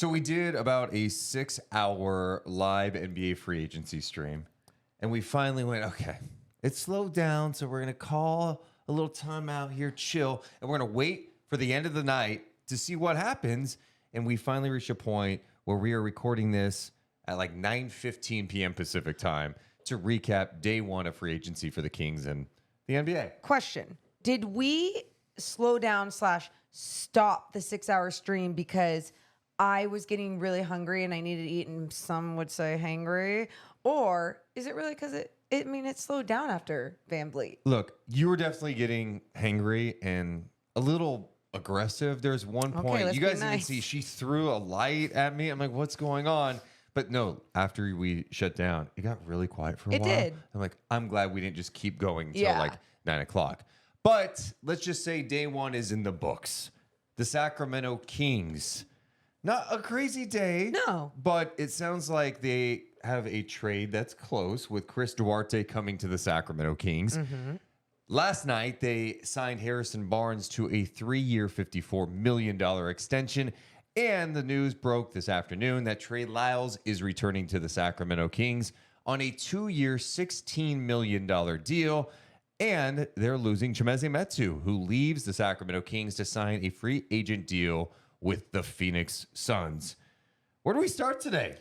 So we did about a 6-hour live NBA free agency stream. And we finally went, okay, it slowed down. So we're going to call a little timeout here, chill. And we're going to wait for the end of the night to see what happens. And we finally reached a point where we are recording this at like 9:15 p.m. Pacific time to recap day one of free agency for the Kings and the NBA. Question. Did we slow down / stop the 6-hour stream because I was getting really hungry and I needed to eat, and some would say hangry? Or is it really because it slowed down after Van Vliet? Look, you were definitely getting hangry and a little aggressive. There's one point, you guys didn't see, she threw a light at me. I'm like, what's going on? But no, after we shut down, it got really quiet for a while. It did. I'm like, I'm glad we didn't just keep going till like 9 o'clock. But let's just say day one is in the books. The Sacramento Kings. Not a crazy day. No. But it sounds like they have a trade that's close with Chris Duarte coming to the Sacramento Kings. Mm-hmm. Last night, they signed Harrison Barnes to a 3-year, $54 million extension. And the news broke this afternoon that Trey Lyles is returning to the Sacramento Kings on a 2-year, $16 million deal. And they're losing Chimezie Metu, who leaves the Sacramento Kings to sign a free agent deal with the Phoenix Suns. Where do we start today?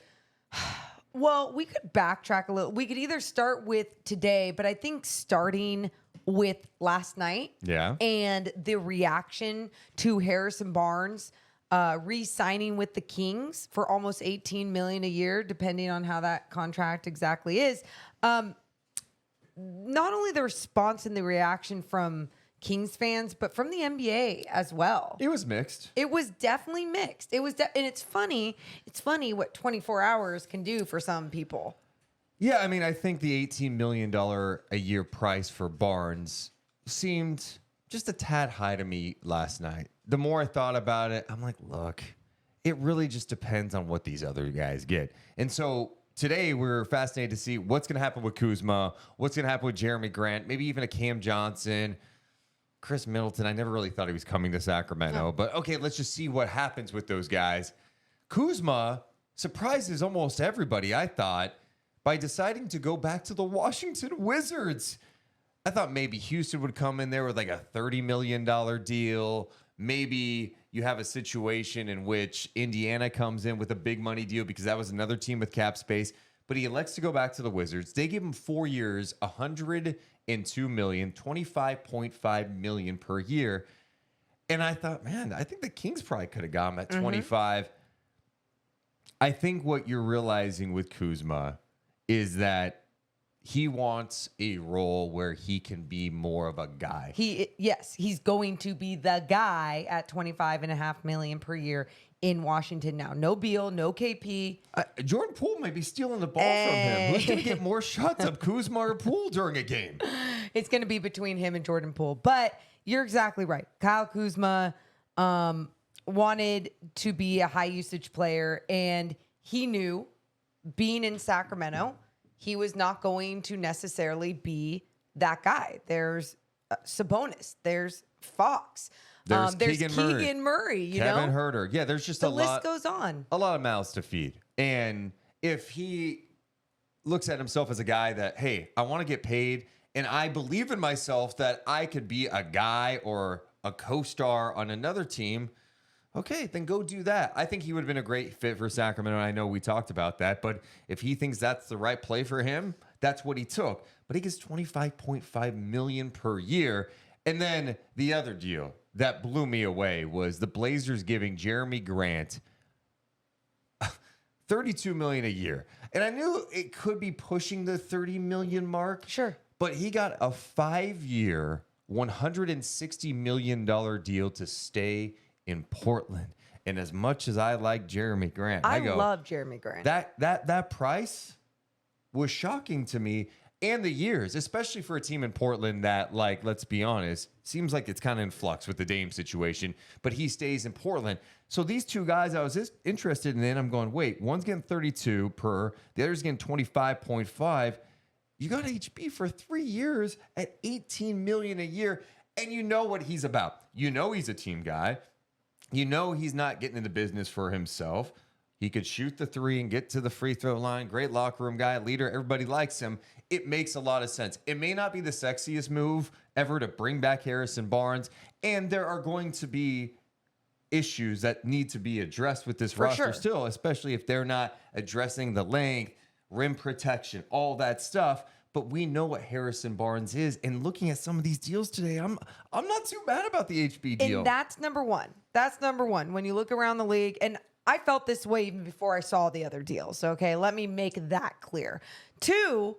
Well, we could backtrack a little. We could either start with today, but I think starting with last night and the reaction to Harrison Barnes re-signing with the Kings for almost $18 million a year, depending on how that contract exactly is. Not only the response and the reaction from Kings fans, but from the NBA as well. It was mixed. It was definitely mixed. It was, and it's funny. It's funny what 24 hours can do for some people. Yeah, I mean, I think the $18 million a year price for Barnes seemed just a tad high to me last night. The more I thought about it, I'm like, look, it really just depends on what these other guys get. And so today we're fascinated to see what's going to happen with Kuzma, what's going to happen with Jeremy Grant, maybe even a Cam Johnson, Chris Middleton. I never really thought he was coming to Sacramento, but okay, let's just see what happens with those guys. Kuzma surprises almost everybody, I thought, by deciding to go back to the Washington Wizards. I thought maybe Houston would come in there with like a $30 million deal. Maybe you have a situation in which Indiana comes in with a big money deal because that was another team with cap space. But he elects to go back to the Wizards. They give him 4 years, $102 million, $25.5 million per year. And I thought, man, I think the Kings probably could have got him at 25. I think what you're realizing with Kuzma is that he wants a role where he can be more of a guy. He's going to be the guy at $25.5 million per year in Washington now. No Beal, no KP. Jordan Poole might be stealing the ball from him. Who's going to get more shots up, Kuzma or Poole during a game? It's going to be between him and Jordan Poole. But you're exactly right. Kyle Kuzma wanted to be a high usage player, and he knew being in Sacramento, he was not going to necessarily be that guy. There's Sabonis. There's Fox. There's Keegan Murray. Kevin Huerter. Yeah, there's just the list goes on. A lot of mouths to feed. And if he looks at himself as a guy that, hey, I want to get paid, and I believe in myself that I could be a guy or a co-star on another team, okay, then go do that. I think he would have been a great fit for Sacramento. I know we talked about that, but if he thinks that's the right play for him, that's what he took. But he gets $25.5 million per year. And then the other deal that blew me away was the Blazers giving Jeremy Grant $32 million a year. And I knew it could be pushing the $30 million mark. Sure. But he got a 5-year, $160 million deal to stay in Portland. And as much as I like Jeremy Grant, I love Jeremy Grant. That price was shocking to me. And the years, especially for a team in Portland that, like, let's be honest, seems like it's kind of in flux with the Dame situation, but he stays in Portland. So these two guys I was just interested in, I'm going, wait, one's getting 32 per, the other's getting 25.5. You got HB for 3 years at $18 million a year, and you know what he's about. You know he's a team guy. You know he's not getting in the business for himself. He could shoot the three and get to the free throw line. Great locker room guy, leader. Everybody likes him. It makes a lot of sense. It may not be the sexiest move ever to bring back Harrison Barnes, and there are going to be issues that need to be addressed with this roster still, especially if they're not addressing the length, rim protection, all that stuff. But we know what Harrison Barnes is, and looking at some of these deals today, I'm not too bad about the HB deal. And that's number one. That's number one. When you look around the league, and I felt this way even before I saw the other deals. Okay, let me make that clear. Two,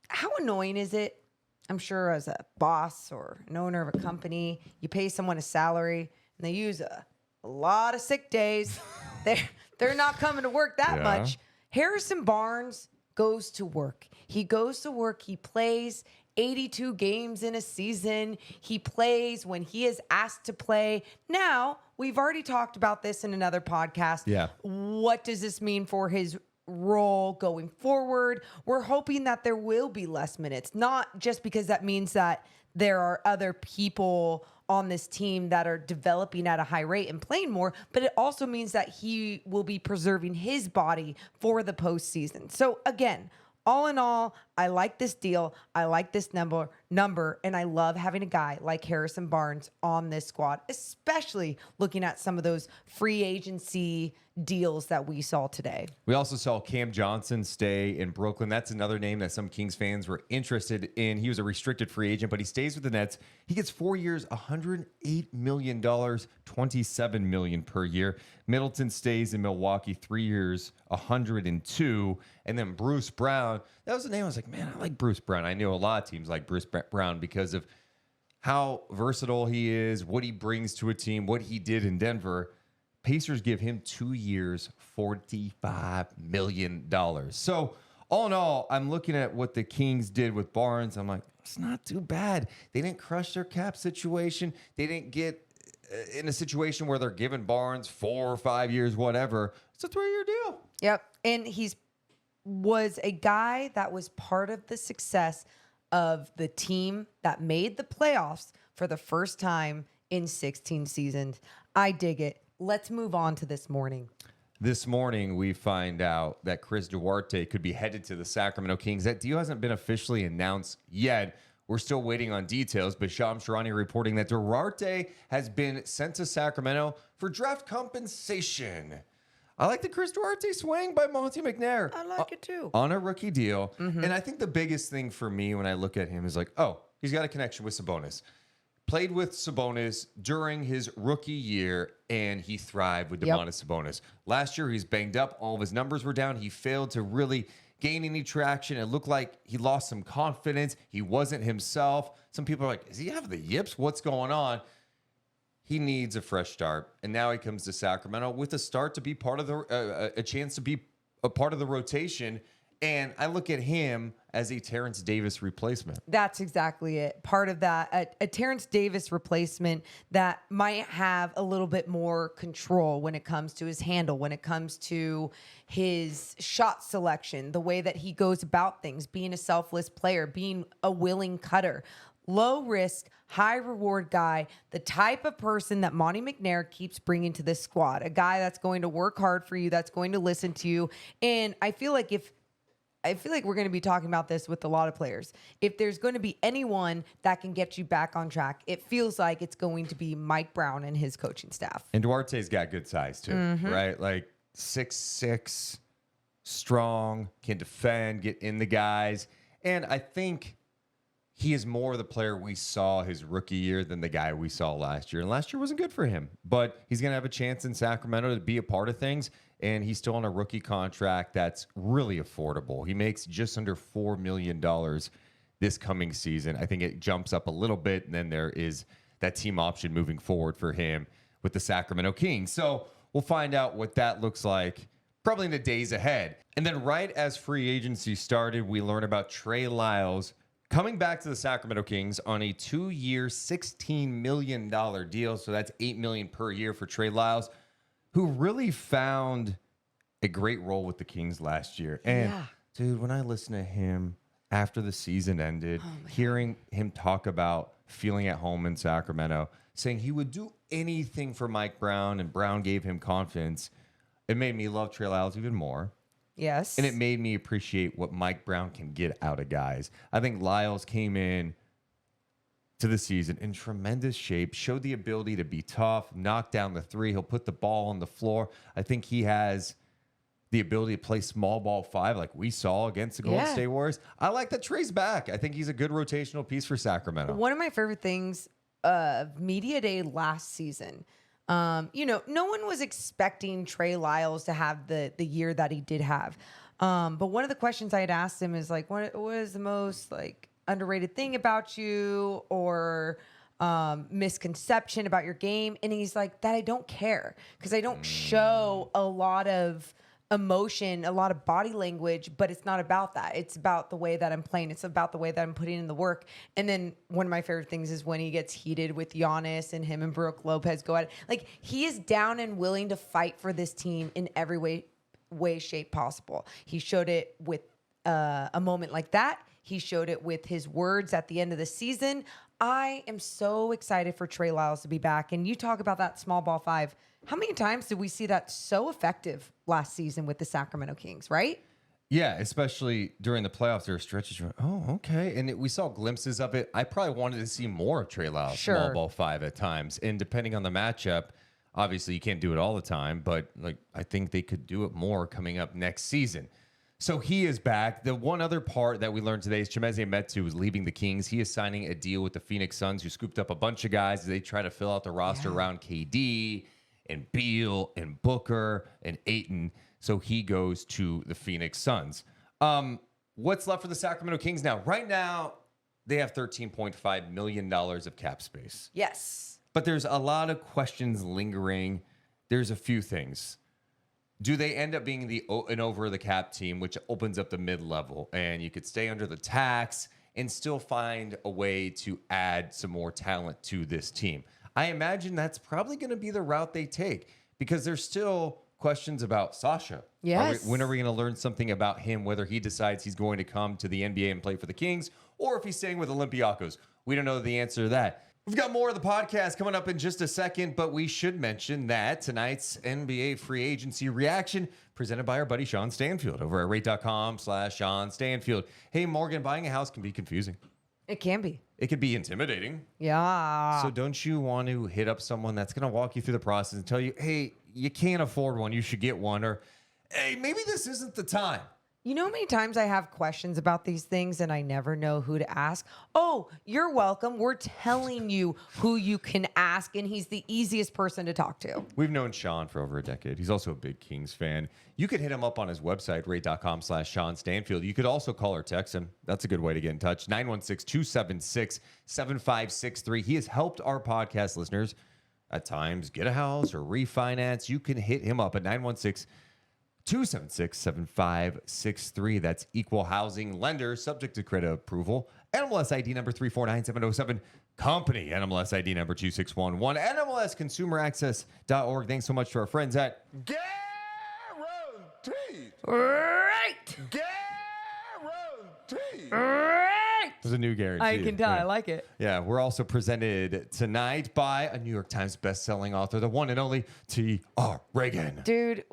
how annoying is it? I'm sure as a boss or an owner of a company, you pay someone a salary and they use a lot of sick days. They're not coming to work that much. Harrison Barnes goes to work. He goes to work. He plays 82 games in a season. He plays when he is asked to play. Now, we've already talked about this in another podcast. Yeah. What does this mean for his role going forward? We're hoping that there will be less minutes, not just because that means that there are other people on this team that are developing at a high rate and playing more, but it also means that he will be preserving his body for the postseason. So again, all in all, I like this deal. I like this number, and I love having a guy like Harrison Barnes on this squad, especially looking at some of those free agency deals that we saw today. We also saw Cam Johnson stay in Brooklyn. That's another name that some Kings fans were interested in. He was a restricted free agent, but he stays with the Nets. He gets 4 years, $108 million, $27 million per year. Middleton stays in Milwaukee, 3 years, $102. And then Bruce Brown, that was the name I was like, man, I like Bruce Brown. I knew a lot of teams like Bruce Brown because of how versatile he is, what he brings to a team, what he did in Denver. Pacers give him 2 years, $45 million. So all in all, I'm looking at what the Kings did with Barnes. I'm like, it's not too bad. They didn't crush their cap situation. They didn't get in a situation where they're giving Barnes 4 or 5 years, whatever. It's a 3-year deal. Yep. And was a guy that was part of the success of the team that made the playoffs for the first time in 16 seasons. I dig it. Let's move on to this morning. This morning, we find out that Chris Duarte could be headed to the Sacramento Kings. That deal hasn't been officially announced yet. We're still waiting on details, but Shams Charania reporting that Duarte has been sent to Sacramento for draft compensation. I like the Chris Duarte swing by Monty McNair. I like it too. On a rookie deal. And I think the biggest thing for me when I look at him is like, oh, he's got a connection with Sabonis. Played with Sabonis during his rookie year, and he thrived with Domantas Sabonis. Last year, he's banged up. All of his numbers were down. He failed to really gain any traction. It looked like he lost some confidence. He wasn't himself. Some people are like, does he have the yips? What's going on? He needs a fresh start. And now he comes to Sacramento with a start to be part of the, a chance to be a part of the rotation. And I look at him as a Terrence Davis replacement. That's exactly it. Part of that, a Terrence Davis replacement that might have a little bit more control when it comes to his handle, when it comes to his shot selection, the way that he goes about things, being a selfless player, being a willing cutter. Low risk, high reward guy, the type of person that Monty McNair keeps bringing to this squad, a guy that's going to work hard for you, that's going to listen to you. And I feel like we're going to be talking about this with a lot of players. If there's going to be anyone that can get you back on track, it feels like it's going to be Mike Brown and his coaching staff. And Duarte's got good size too, right? Like 6'6", strong, can defend, get in the guys. And I think he is more the player we saw his rookie year than the guy we saw last year. And last year wasn't good for him. But he's going to have a chance in Sacramento to be a part of things. And he's still on a rookie contract that's really affordable. He makes just under $4 million this coming season. I think it jumps up a little bit. And then there is that team option moving forward for him with the Sacramento Kings. So we'll find out what that looks like probably in the days ahead. And then right as free agency started, we learn about Trey Lyles coming back to the Sacramento Kings on a 2-year, $16 million deal. So that's $8 million per year for Trey Lyles, who really found a great role with the Kings last year. And dude, when I listen to him after the season ended, hearing him talk about feeling at home in Sacramento, saying he would do anything for Mike Brown and Brown gave him confidence, It made me love Trey Lyles even more. Yes. And it made me appreciate what Mike Brown can get out of guys. I think Lyles came in to the season in tremendous shape, showed the ability to be tough, knock down the three. He'll put the ball on the floor. I think he has the ability to play small ball five like we saw against the Golden State Warriors. I like that Trey's back. I think he's a good rotational piece for Sacramento. One of my favorite things of Media Day last season, no one was expecting Trey Lyles to have the year that he did have. But one of the questions I had asked him is like, what is the most like underrated thing about you or misconception about your game? And he's like, that I don't care because I don't show a lot of emotion, a lot of body language, but it's not about that. It's about the way that I'm playing. It's about the way that I'm putting in the work. And then one of my favorite things is when he gets heated with Giannis and him and Brooke Lopez go at it. Like he is down and willing to fight for this team in every way, shape possible. He showed it with a moment like that. He showed it with his words at the end of the season. I am so excited for Trey Lyles to be back. And you talk about that small ball five. How many times did we see that so effective last season with the Sacramento Kings, right? Yeah, especially during the playoffs, there were stretches where, oh, okay. And we saw glimpses of it. I probably wanted to see more of Trey Lyles, small ball five at times. And depending on the matchup, obviously you can't do it all the time, but like I think they could do it more coming up next season. So he is back. The one other part that we learned today is Chimezie Metu is leaving the Kings. He is signing a deal with the Phoenix Suns, who scooped up a bunch of guys as they try to fill out the roster around KD and Beal and Booker and Ayton. So he goes to the Phoenix Suns. What's left for the Sacramento Kings now? Right now, they have $13.5 million of cap space. Yes. But there's a lot of questions lingering. There's a few things. Do they end up being an over-the-cap team, which opens up the mid-level, and you could stay under the tax and still find a way to add some more talent to this team? I imagine that's probably going to be the route they take because there's still questions about Sasha. Yes. When are we going to learn something about him, whether he decides he's going to come to the NBA and play for the Kings or if he's staying with Olympiacos? We don't know the answer to that. We've got more of the podcast coming up in just a second, but we should mention that tonight's NBA free agency reaction presented by our buddy Sean Stanfield over at rate.com/Sean Stanfield. Hey, Morgan, buying a house can be confusing. It can be. It could be intimidating. Yeah. So don't you want to hit up someone that's going to walk you through the process and tell you, hey, you can't afford one, you should get one, or hey, maybe this isn't the time. You know how many times I have questions about these things and I never know who to ask? Oh, you're welcome. We're telling you who you can ask, and he's the easiest person to talk to. We've known Sean for over a decade. He's also a big Kings fan. You could hit him up on his website, rate.com/Sean Stanfield. You could also call or text him. That's a good way to get in touch. 916-276-7563. He has helped our podcast listeners at times get a house or refinance. You can hit him up at 916-276-7563. That's Equal Housing Lender, subject to credit approval. NMLS ID number 349707. Company NMLS ID number 2611. NMLSConsumerAccess.org. Thanks so much to our friends at Guaranteed. Right. Guaranteed. Right. There's a new guarantee. I can tell. Yeah. I like it. Yeah, we're also presented tonight by a New York Times bestselling author, the one and only T.R. Reagan. Dude,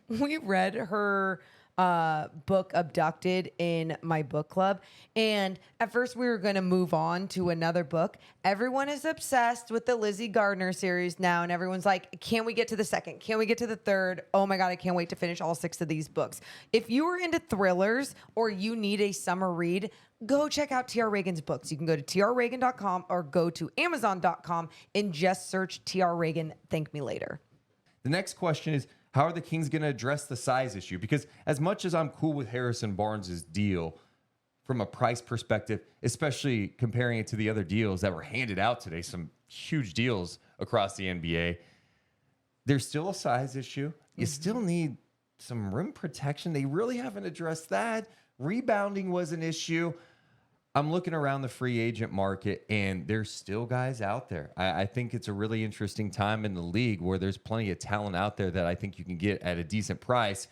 we read her book Abducted in my book club, and at first we were going to move on to another book. Everyone is obsessed with the Lizzie Gardner series now, and everyone's like, can we get to the second? Can we get to the third? Oh my God, I can't wait to finish all 6 of these books. If you are into thrillers or you need a summer read, go check out TR Reagan's books. You can go to trreagan.com or go to amazon.com and just search TR Reagan Thank Me Later. The next question is, how are the Kings going to address the size issue? Because as much as I'm cool with Harrison Barnes' deal from a price perspective, especially comparing it to the other deals that were handed out today, some huge deals across the NBA, there's still a size issue. You still need some rim protection. They really haven't addressed that. Rebounding was an issue. I'm looking around the free agent market, and there's still guys out there. I think it's a really interesting time in the league where there's plenty of talent out there that I think you can get at a decent price.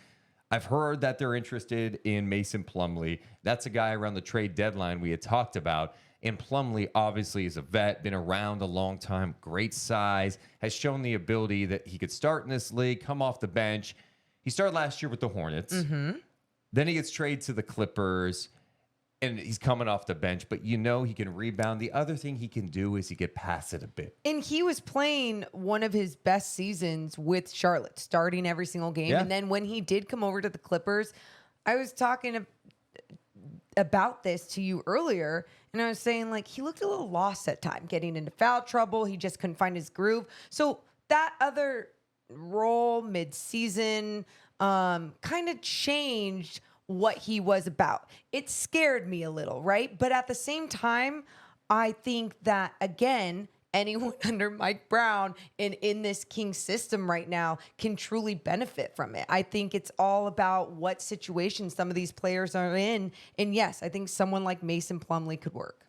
I've heard that they're interested in Mason Plumlee. That's a guy around the trade deadline we had talked about. And Plumlee obviously is a vet, been around a long time, great size, has shown the ability that he could start in this league, come off the bench, He started last year with the Hornets. Then he gets traded to the Clippers, and he's coming off the bench. But he can rebound. The other thing he can do is he can pass it a bit. And he was playing one of his best seasons with Charlotte, starting every single game. Yeah. And then when he did come over to the Clippers, I was talking about this to you earlier, and I was saying, like, he looked a little lost at time, getting into foul trouble. He just couldn't find his groove. So that other role mid-season kind of changed what he was about. It scared me a little, right? But at the same time, I think that, again, anyone under Mike Brown and in this Kings system right now can truly benefit from it. I think it's all about what situation some of these players are in. And yes, I think someone like Mason Plumlee could work.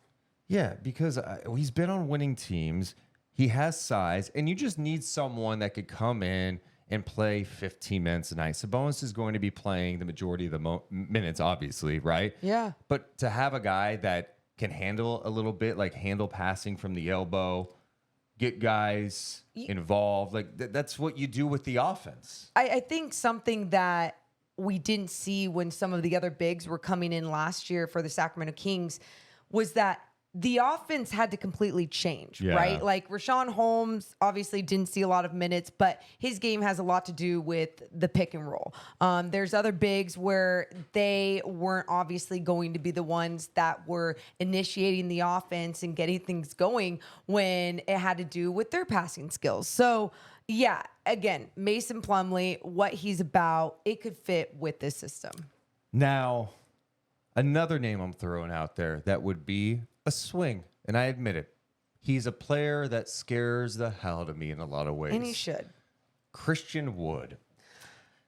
Yeah, because he's been on winning teams. He has size, and you just need someone that could come in and play 15 minutes a night. Sabonis is going to be playing the majority of the minutes, obviously, right? Yeah. But to have a guy that can handle a little bit, like handle passing from the elbow, get guys involved, like that's what you do with the offense. I think something that we didn't see when some of the other bigs were coming in last year for the Sacramento Kings was that the offense had to completely change, right? Like Rashawn Holmes obviously didn't see a lot of minutes, but his game has a lot to do with the pick and roll. There's other bigs where they weren't obviously going to be the ones that were initiating the offense and getting things going when it had to do with their passing skills. So yeah, again, Mason Plumlee, what he's about, it could fit with this system. Now, another name I'm throwing out there that would be a swing, and I admit it. He's a player that scares the hell out of me in a lot of ways. And he should. Christian Wood.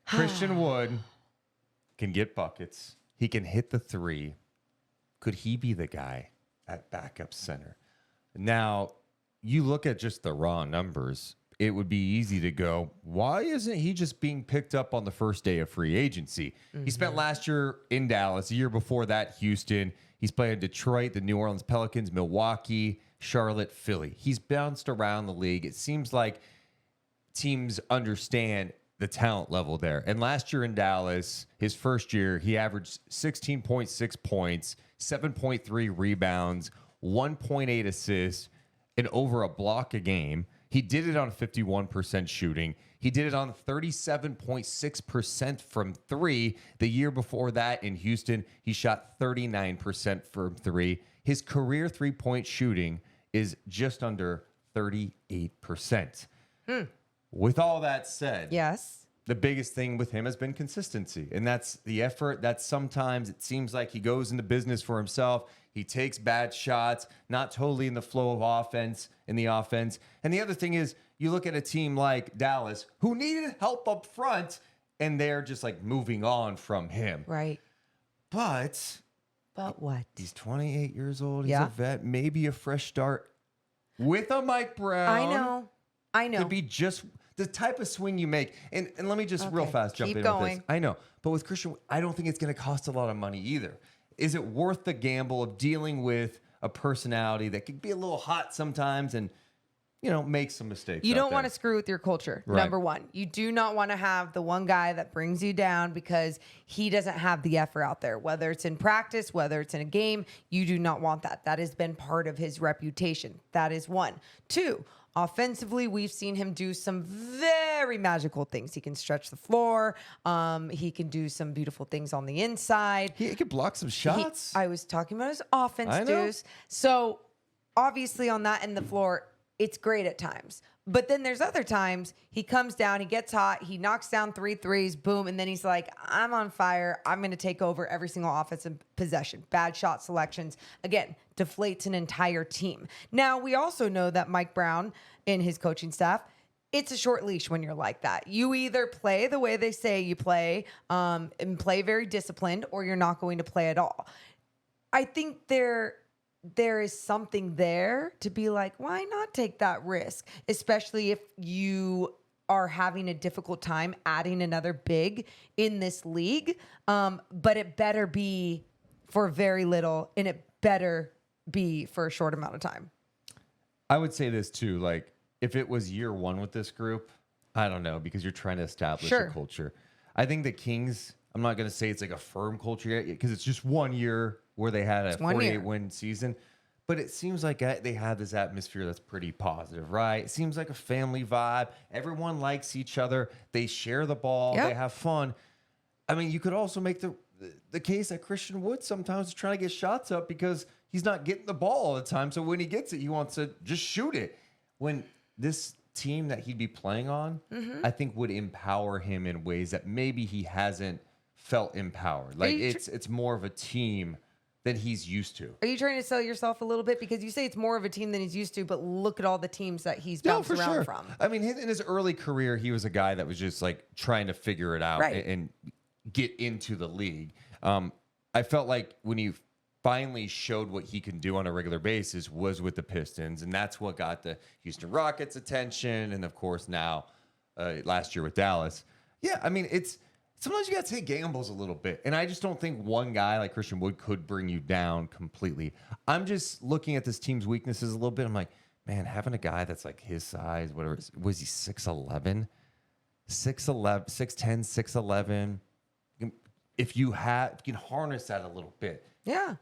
Christian Wood can get buckets. He can hit the three. Could he be the guy at backup center? Now, you look at just the raw numbers, it would be easy to go, why isn't he just being picked up on the first day of free agency? He spent last year in Dallas, the year before that, Houston. He's played in Detroit, the New Orleans Pelicans, Milwaukee, Charlotte, Philly. He's bounced around the league. It seems like teams understand the talent level there. And last year in Dallas, his first year, he averaged 16.6 points, 7.3 rebounds, 1.8 assists, and over a block a game. He did it on 51% shooting. He did it on 37.6% from three. The year before that in Houston, he shot 39% from three. His career three-point shooting is just under 38%. With all that said, yes, the biggest thing with him has been consistency. And that's the effort that sometimes it seems like he goes into business for himself. He takes bad shots, not totally in the flow of offense, in the offense. And the other thing is, you look at a team like Dallas who needed help up front, and they're just like moving on from him. right. But what? he's 28 years old. He's Yeah. a vet. Maybe a fresh start with a Mike Brown. I know. Could be just the type of swing you make. And let me just real Okay, fast jump keep in going. with this. I know. But with Christian, I don't think it's going to cost a lot of money either. Is it worth the gamble of dealing with a personality that could be a little hot sometimes and, make some mistakes? You don't want to screw with your culture, Right. number one. You do not want to have the one guy that brings you down because he doesn't have the effort out there, whether it's in practice, whether it's in a game. You do not want that. That has been part of his reputation. That is one. Two, offensively, we've seen him do some very magical things. He can stretch the floor. He can do some beautiful things on the inside. He could block some shots. I was talking about his offense, I know. Deuce. So obviously on that end of the floor, it's great at times. But then there's other times he comes down, he gets hot, he knocks down 3 threes, boom, and then he's like, I'm on fire. I'm going to take over every single offensive possession. Bad shot selections. Again, deflates an entire team. Now, we also know that Mike Brown and his coaching staff, it's a short leash when you're like that. You either play the way they say you play and play very disciplined, or you're not going to play at all. I think there is something there to be like, why not take that risk? Especially if you are having a difficult time adding another big in this league. But it better be for very little, and it better be for a short amount of time. I would say this too, like if it was year one with this group, I don't know, because you're trying to establish Sure. a culture. I think the Kings, I'm not going to say it's like a firm culture yet because it's just 1 year where they had a 48-win season. But it seems like they have this atmosphere that's pretty positive, right? It seems like a family vibe. Everyone likes each other. They share the ball. Yep. They have fun. I mean, you could also make the case that Christian Wood sometimes is trying to get shots up because he's not getting the ball all the time. So when he gets it, he wants to just shoot it. When this team that he'd be playing on, I think would empower him in ways that maybe he hasn't felt empowered. Like it's more of a team than he's used to. Are you trying to sell yourself a little bit? Because you say it's more of a team than he's used to, but look at all the teams that he's bounced around from. I mean, in his early career, he was a guy that was just like trying to figure it out and get into the league. I felt like when he finally showed what he can do on a regular basis was with the Pistons, and that's what got the Houston Rockets' attention, and of course now last year with Dallas. Yeah, I mean, sometimes you got to take gambles a little bit. And I just don't think one guy like Christian Wood could bring you down completely. I'm just looking at this team's weaknesses a little bit. I'm like, man, having a guy that's like his size, whatever, was he 6'11"? 6'11", 6'10", 6'11". If you can harness that a little bit. Yeah.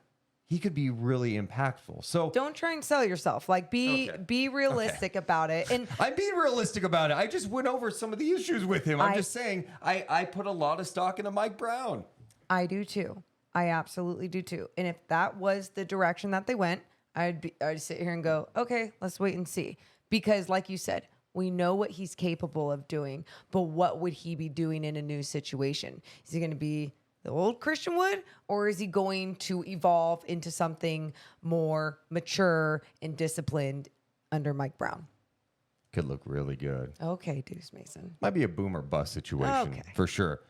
He could be really impactful. So don't try and sell yourself. Like be realistic about it. And I'm being realistic about it. I just went over some of the issues with him. I'm just saying I put a lot of stock into Mike Brown. I do too. I absolutely do too. And if that was the direction that they went, I'd sit here and go, okay, let's wait and see. Because like you said, we know what he's capable of doing, but what would he be doing in a new situation? Is he going to be the old Christian Wood, or is he going to evolve into something more mature and disciplined under Mike Brown? Could look really good. Okay, Deuce Mason. Might be a boom or bust situation for sure.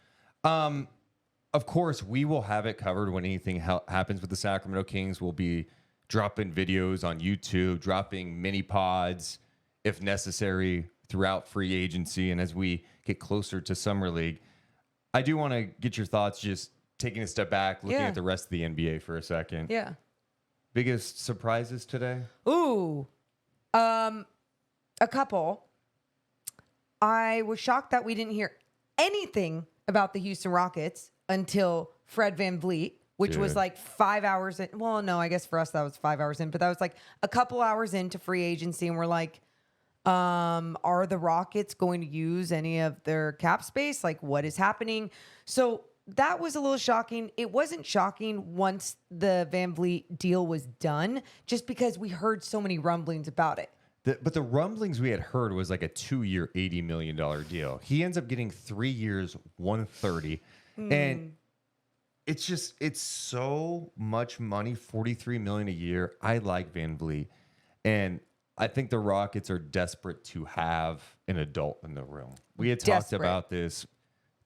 Of course, we will have it covered when anything happens with the Sacramento Kings. We'll be dropping videos on YouTube, dropping mini pods if necessary throughout free agency. And as we get closer to Summer League, I do want to get your thoughts, just taking a step back, looking at the rest of the NBA for a second. Yeah. Biggest surprises today? Ooh. A couple. I was shocked that we didn't hear anything about the Houston Rockets until Fred VanVleet, which was like 5 hours in. Well, no, I guess for us that was 5 hours in, but that was like a couple hours into free agency, and we're like, are the Rockets going to use any of their cap space? Like, what is happening? So that was a little shocking. It wasn't shocking once the VanVleet deal was done, just because we heard so many rumblings about it. But the rumblings we had heard was like a 2-year, $80 million deal. He ends up getting 3 years, $130 million. And it's so much money, $43 million a year. I like VanVleet. And I think the Rockets are desperate to have an adult in the room. We had talked about this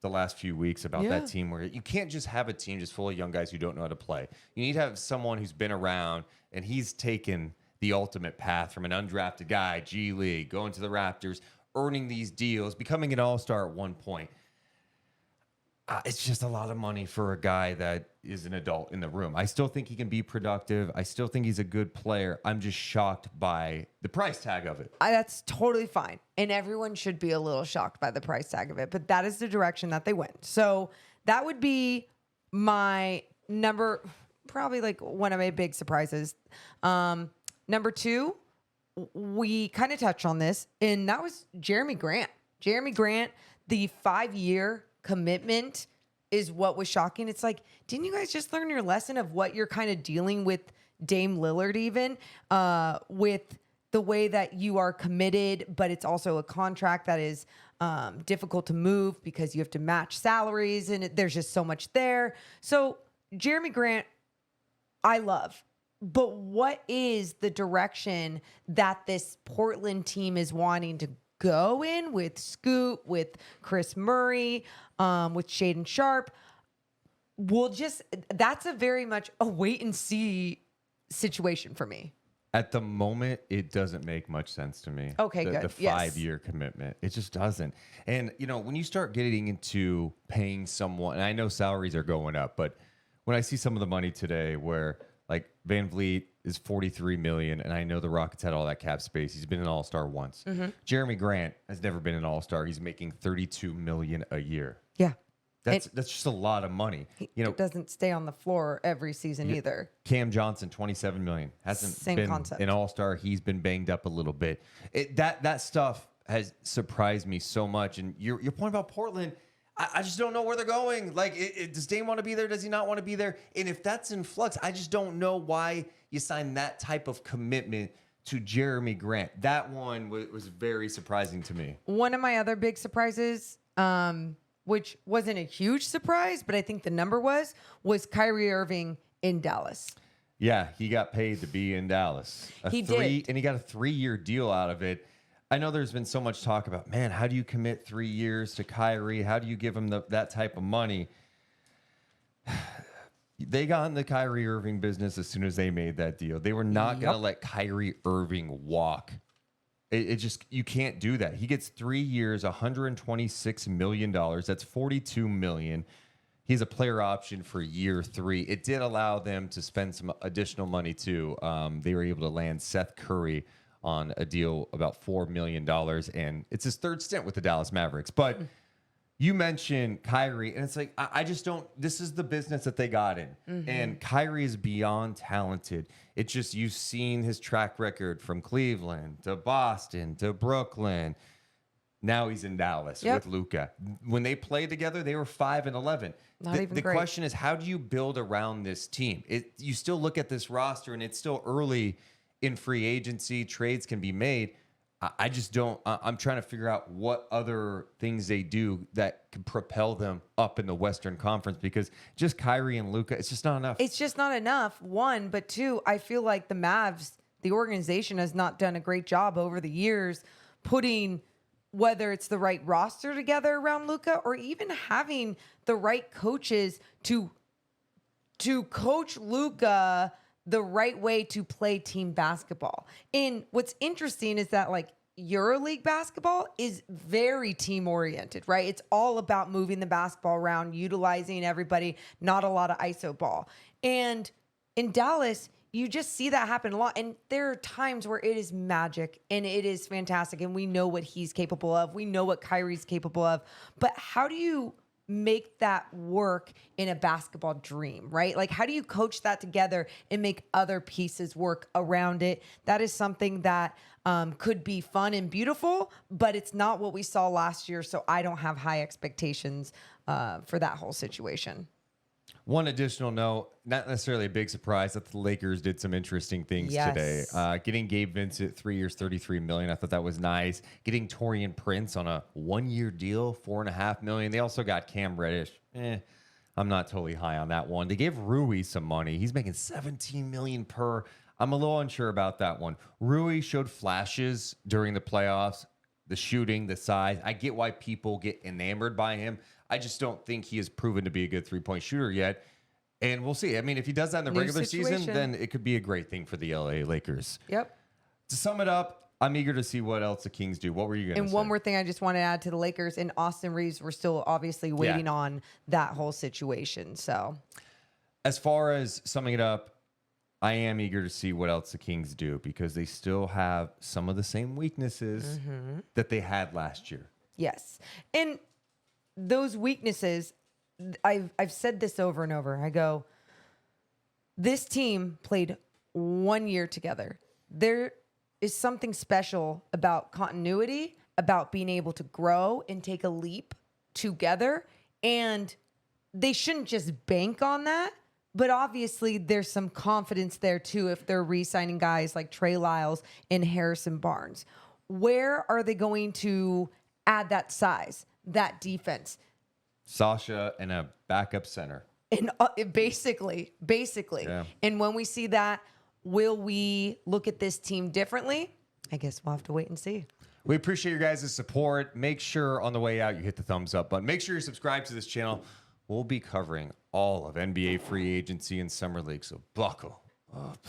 the last few weeks about that team where you can't just have a team just full of young guys who don't know how to play. You need to have someone who's been around, and he's taken the ultimate path from an undrafted guy, G League, going to the Raptors, earning these deals, becoming an all-star at one point. It's just a lot of money for a guy that is an adult in the room. I still think he can be productive. I still think he's a good player. I'm just shocked by the price tag of it. That's totally fine. And everyone should be a little shocked by the price tag of it. But that is the direction that they went. So that would be my number, probably like one of my big surprises. Number two, we kind of touched on this, and that was Jeremy Grant. Jeremy Grant, the 5-year commitment is what was shocking. It's like, didn't you guys just learn your lesson of what you're kind of dealing with Dame Lillard even with the way that you are committed, but it's also a contract that is difficult to move because you have to match salaries and there's just so much there. So Jeremy Grant, I love. But what is the direction that this Portland team is wanting to go in with Scoot, with Chris Murray, with Shaden Sharp? That's a very much a wait and see situation for me. At the moment, it doesn't make much sense to me. Okay, good. The 5-year commitment. It just doesn't. And, when you start getting into paying someone, and I know salaries are going up, but when I see some of the money today where like VanVleet is $43 million, and I know the Rockets had all that cap space. He's been an all-star once. Jeremy Grant has never been an all-star. He's making $32 million a year. Yeah. That's just a lot of money. You know, It doesn't stay on the floor every season either. Cam Johnson, $27 million, hasn't Same been concept. an all-star. He's been banged up a little bit. That stuff has surprised me so much. And your point about Portland, I just don't know where they're going. Like, does Dame want to be there? Does he not want to be there? And if that's in flux, I just don't know why you sign that type of commitment to Jeremy Grant. That one was very surprising to me. One of my other big surprises, which wasn't a huge surprise, but I think the number was Kyrie Irving in Dallas. Yeah, he got paid to be in Dallas. He did. And he got a 3-year deal out of it. I know there's been so much talk about, man, how do you commit 3 years to Kyrie? How do you give him that type of money? They got in the Kyrie Irving business as soon as they made that deal. They were not going to let Kyrie Irving walk. It just, you can't do that. He gets 3 years, $126 million. That's $42 million. He's a player option for year 3. It did allow them to spend some additional money too. They were able to land Seth Curry on a deal about $4 million, and it's his 3rd stint with the Dallas Mavericks. But you mentioned Kyrie, and it's like, I just don't, this is the business that they got in. And Kyrie is beyond talented. It's just, you've seen his track record from Cleveland to Boston to Brooklyn. Now he's in Dallas with Luka. When they played together, they were 5-11. The question is, how do you build around this team? You still look at this roster, and it's still early in free agency. Trades can be made. I just don't. I'm trying to figure out what other things they do that could propel them up in the Western Conference, because just Kyrie and Luka, it's just not enough. It's just not enough, one. But two, I feel like the Mavs, the organization, has not done a great job over the years putting, whether it's the right roster together around Luka, or even having the right coaches to coach Luka the right way to play team basketball. And what's interesting is that, like, EuroLeague basketball is very team oriented, right? It's all about moving the basketball around, utilizing everybody, not a lot of ISO ball. And in Dallas, you just see that happen a lot. And there are times where it is magic and it is fantastic. And we know what he's capable of. We know what Kyrie's capable of. But how do you make that work in a basketball dream, right? Like, how do you coach that together and make other pieces work around it? That is something that could be fun and beautiful, but it's not what we saw last year. So I don't have high expectations for that whole situation. One additional note, not necessarily a big surprise, that the Lakers did some interesting things today. Getting Gabe Vincent 3 years, $33 million. I thought that was nice. Getting Taurean Prince on a 1-year deal, $4.5 million. They also got Cam Reddish. I'm not totally high on that one. They gave Rui some money. He's making $17 million per. I'm a little unsure about that one. Rui showed flashes during the playoffs, the shooting, the size. I get why people get enamored by him. I just don't think he has proven to be a good 3-point shooter yet. And we'll see. I mean, if he does that in the regular season, then it could be a great thing for the LA Lakers. Yep. To sum it up, I'm eager to see what else the Kings do. What were you going to say? And one more thing I just want to add to the Lakers, and Austin Reeves, we're still obviously waiting on that whole situation. So, as far as summing it up, I am eager to see what else the Kings do, because they still have some of the same weaknesses that they had last year. Yes. And those weaknesses, I've said this over and over. I go, this team played 1 year together. There is something special about continuity, about being able to grow and take a leap together. And they shouldn't just bank on that. But obviously, there's some confidence there, too, if they're re-signing guys like Trey Lyles and Harrison Barnes. Where are they going to add that size, that defense? Sasha and a backup center. And basically. Yeah. And when we see that, will we look at this team differently? I guess we'll have to wait and see. We appreciate your guys' support. Make sure on the way out you hit the thumbs up button. Make sure you're subscribed to this channel. We'll be covering all of NBA free agency and summer league, so buckle up.